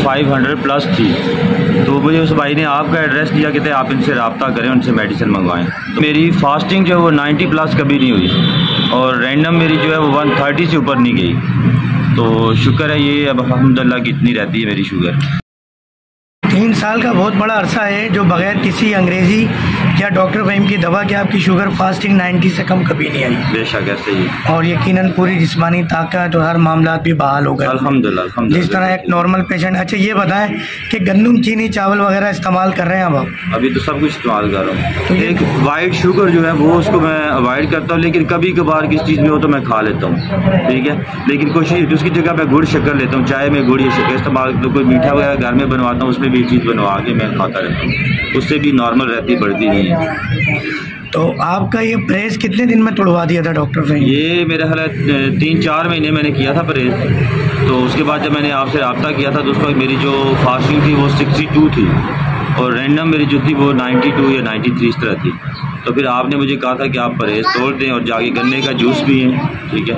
500 plus थी। तो मुझे उस भाई ने आपका एड्रेस दिया कि आप इनसे रब्ता करें, उनसे मेडिसिन मंगवाएं। मेरी फास्टिंग जो है वो 90 प्लस कभी नहीं हुई और रैंडम मेरी जो है वो 130 से ऊपर नहीं गई। तो शुक्र है ये अब अल्हम्दुलिल्लाह की इतनी रहती है मेरी शुगर। 3 साल का बहुत बड़ा अरसा है जो बगैर किसी अंग्रेज़ी या डॉक्टर फ़हीम की दवा के आपकी शुगर फास्टिंग 90 से कम कभी नहीं आई। बेशक ऐसे ही। और यकीनन पूरी जिस्मानी ताकत और हर मामला भी बहाल हो गए अल्हम्दुलिल्लाह। जिस तरह एक नॉर्मल पेशेंट। अच्छा ये बताएं कि गंदम, चीनी, चावल वगैरह इस्तेमाल कर रहे हैं अब आप? अभी तो सब कुछ इस्तेमाल कर रहा हूँ। तो एक वाइट शुगर जो है वो उसको मैं अवॉइड करता हूँ, लेकिन कभी कभार किसी चीज़ में हो तो मैं खा लेता हूँ, ठीक है। लेकिन कोशिश उसकी जगह मैं गुड़ शक्कर लेता हूँ, चाय में गुड़ या शक्कर इस्तेमाल। तो कोई मीठा वगैरह घर में बनवाता हूँ, उसमें भी चीज़ बनवा के मैं खाता रहता हूँ, उससे भी नॉर्मल रहती, बढ़ती नहीं है। तो आपका ये परहेज़ कितने दिन में तोड़वा दिया था डॉक्टर फ़हीम? ये मेरा ख्याल है 3-4 महीने मैंने किया था परहेज़। तो उसके बाद जब मैंने आपसे रब्ता किया था तो उस वक्त मेरी जो फास्टिंग थी वो 62 थी और रैंडम मेरी जो थी वो 92 या 93 इस तरह थी। तो फिर आपने मुझे कहा था कि आप परहेज़ तोड़ दें और जाके गन्ने का जूस पिएँ, ठीक है।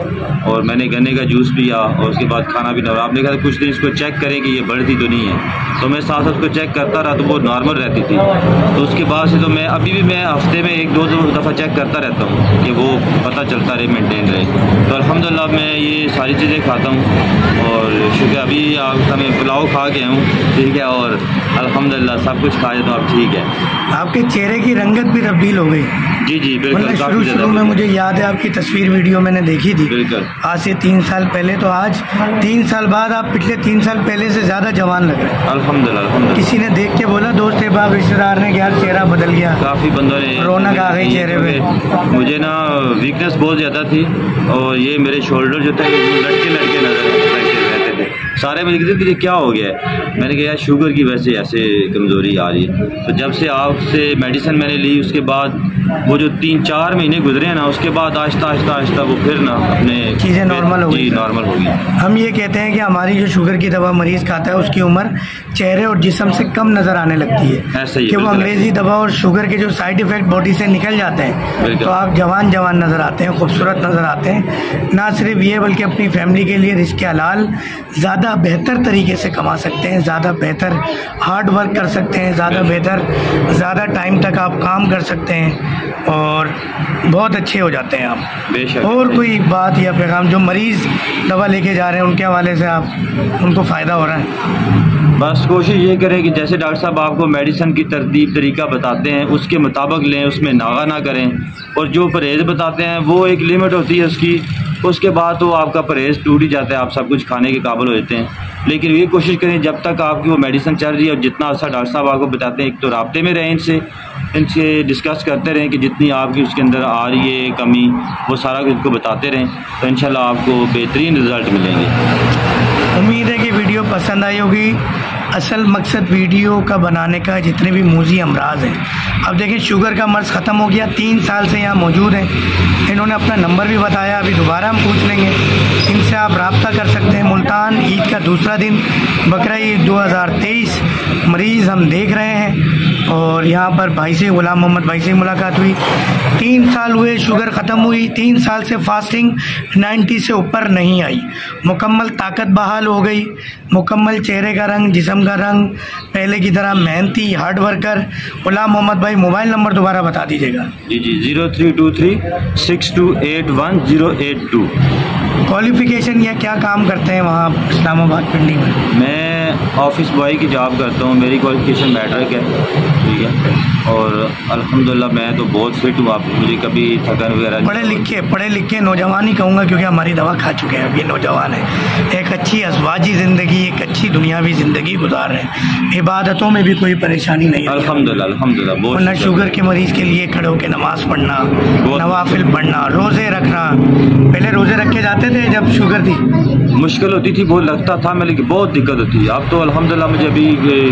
और मैंने गन्ने का जूस पिया और उसके बाद खाना पीना। और आपने कहा कुछ दिन इसको चेक करें कि ये बढ़ती तो नहीं है। तो मैं साथ उसको चेक करता रहा तो वो नॉर्मल रहती थी। तो उसके बाद से तो मैं अभी भी मैं हफ्ते में 1-2 दफ़ा चेक करता रहता हूँ कि वो पता चलता रहे, मेंटेन रहे। तो अल्हम्दुलिल्लाह मैं ये सारी चीज़ें खाता हूँ और शुक्र अभी आप मैं पुलाव खा के हूँ, ठीक है। और अल्हम्दुलिल्लाह सब कुछ खाए तो अब ठीक है। आपके चेहरे की रंगत भी तब्दील हो गई। जी जी बिल्कुल। शुरू में मुझे याद है आपकी तस्वीर वीडियो मैंने देखी थी बिल्कुल आज से 3 साल पहले। तो आज 3 साल बाद आप पिछले 3 साल पहले से ज़्यादा जवान लग रहे हैं। अल्हम्दुलिल्लाह। किसी ने देख के बोला, दोस्त बाप रिश्तेदार ने, यार चेहरा बदल गया? काफ़ी बंदों ने, रौनक आ गई चेहरे पे। मुझे ना वीकनेस बहुत ज़्यादा थी और ये मेरे शोल्डर जो थे लटके लटके नजर रहते थे। सारे मुझे कहते थे क्या हो गया है। मैंने कहा यार शुगर की वजह से ऐसे कमज़ोरी आ रही है। तो जब से आपसे मेडिसिन मैंने ली उसके बाद वो जो 3-4 महीने गुजरे हैं ना, उसके बाद आहिस्ता आहिस्ता आहिस्ता वो फिर ना अपने चीज़ें नॉर्मल हो गई। नॉर्मल हो गई। हम ये कहते हैं कि हमारी जो शुगर की दवा मरीज़ खाता है उसकी उम्र चेहरे और जिस्म से कम नज़र आने लगती है। ऐसा ही कि वो अंग्रेज़ी दवा और शुगर के जो साइड इफ़ेक्ट बॉडी से निकल जाते हैं तो आप जवान जवान नज़र आते हैं, खूबसूरत नज़र आते हैं। ना सिर्फ ये बल्कि अपनी फैमिली के लिए रिस्क हलाल ज़्यादा बेहतर तरीके से कमा सकते हैं, ज़्यादा बेहतर हार्ड वर्क कर सकते हैं, ज़्यादा बेहतर ज़्यादा टाइम तक आप काम कर सकते हैं और बहुत अच्छे हो जाते हैं आप। बेशक। और कोई बात या पैगाम जो मरीज़ दवा लेके जा रहे हैं उनके हवाले से आप उनको फ़ायदा हो रहा है? बस कोशिश ये करें कि जैसे डॉक्टर साहब आपको मेडिसिन की तरतीब तरीका बताते हैं उसके मुताबिक लें, उसमें नागा ना करें। और जो परहेज़ बताते हैं वो एक लिमिट होती है उसकी, उसके बाद तो आपका परहेज़ टूट ही जाता है, आप सब कुछ खाने के काबिल हो जाते हैं। लेकिन ये कोशिश करें जब तक आपकी वो मेडिसिन चल रही है और जितना अच्छा डॉक्टर साहब आपको बताते हैं, एक तो राब्ते में रहें इनसे डिस्कस करते रहें कि जितनी आपकी उसके अंदर आ रही है कमी वो सारा कुछ उनको बताते रहें, तो इंशाल्लाह आपको बेहतरीन रिज़ल्ट मिलेंगे। उम्मीद है कि वीडियो पसंद आई होगी। असल मकसद वीडियो का बनाने का जितने भी मूजी अमराज हैं, अब देखें शुगर का मर्ज़ ख़त्म हो गया, 3 साल से यहाँ मौजूद हैं। इन्होंने अपना नंबर भी बताया, अभी दोबारा हम पूछ लेंगे। इनसे आप रब्ता कर सकते हैं। मुल्तान ईद का दूसरा दिन, बकरा ईद 2023 मरीज़ हम देख रहे हैं और यहाँ पर भाई से गुलाम मोहम्मद भाई से मुलाकात हुई। 3 साल हुए, शुगर ख़त्म हुई। 3 साल से फास्टिंग 90 से ऊपर नहीं आई। मुकम्मल ताकत बहाल हो गई, मुकम्मल चेहरे का रंग, जिस्म का रंग पहले की तरह मेहनती हार्ड वर्कर। गुलाम मोहम्मद भाई मोबाइल नंबर दोबारा बता दीजिएगा। जी 0323628182। क्वालिफिकेशन या क्या काम करते हैं वहाँ इस्लामाबाद पिंडी में? मैं ऑफिस बॉय की जॉब करता हूँ। मेरी क्वालिफिकेशन मैट्रिक है, ठीक है। और अल्हम्दुलिल्लाह मैं तो बहुत फिट हूँ। आप मुझे कभी थकान वगैरह पढ़े लिखे नौजवान ही कहूँगा क्योंकि हमारी दवा खा चुके हैं, अब ये नौजवान है। एक अच्छी अज़वाजी ज़िंदगी, एक अच्छी दुनियावी ज़िंदगी गुजार रहे हैं। इबादतों में भी कोई परेशानी नहीं है अल्हम्दुलिल्लाह। अल्हम्दुलिल्लाह। वरना शुगर के मरीज़ के लिए खड़े होकर नमाज़ पढ़ना, नवाफिल पढ़ना, रोज़े रखना। पहले रोज़े रखे जाते थे जब शुगर थी? मुश्किल होती थी, बहुत लगता था मैं, लेकिन बहुत दिक्कत होती है। अब तो अल्हम्दुलिल्लाह मुझे अभी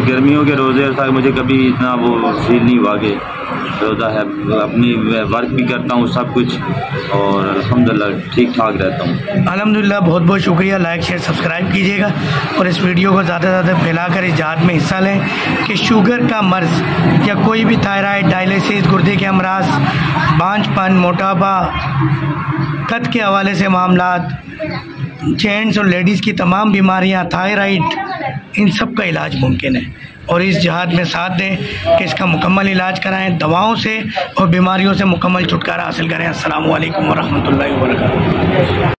गर्मियों के रोज़े था, मुझे कभी इतना वो फील नहीं हुआ कि रोज़ा है। अपनी वर्क भी करता हूँ सब कुछ और अल्हम्दुलिल्लाह ठीक ठाक रहता हूँ। अल्हम्दुलिल्लाह। बहुत बहुत शुक्रिया। लाइक शेयर सब्सक्राइब कीजिएगा और इस वीडियो को ज़्यादा से ज़्यादा फैलाकर इस जहाद में हिस्सा लें कि शुगर का मर्ज़ या कोई भी थायराइड, डायलिसिस, गुर्दे के अमराज, बांझपन, मोटापा, कद के हवाले से मामलात, जेंट्स और लेडीज़ की तमाम बीमारियां, थायराइड, इन सब का इलाज मुमकिन है। और इस जहाद में साथ दें कि इसका मुकम्मल इलाज कराएं, दवाओं से और बीमारियों से मुकम्मल छुटकारा हासिल करें। अस्सलामु अलैकुम व रहमतुल्लाहि व बरकातहू।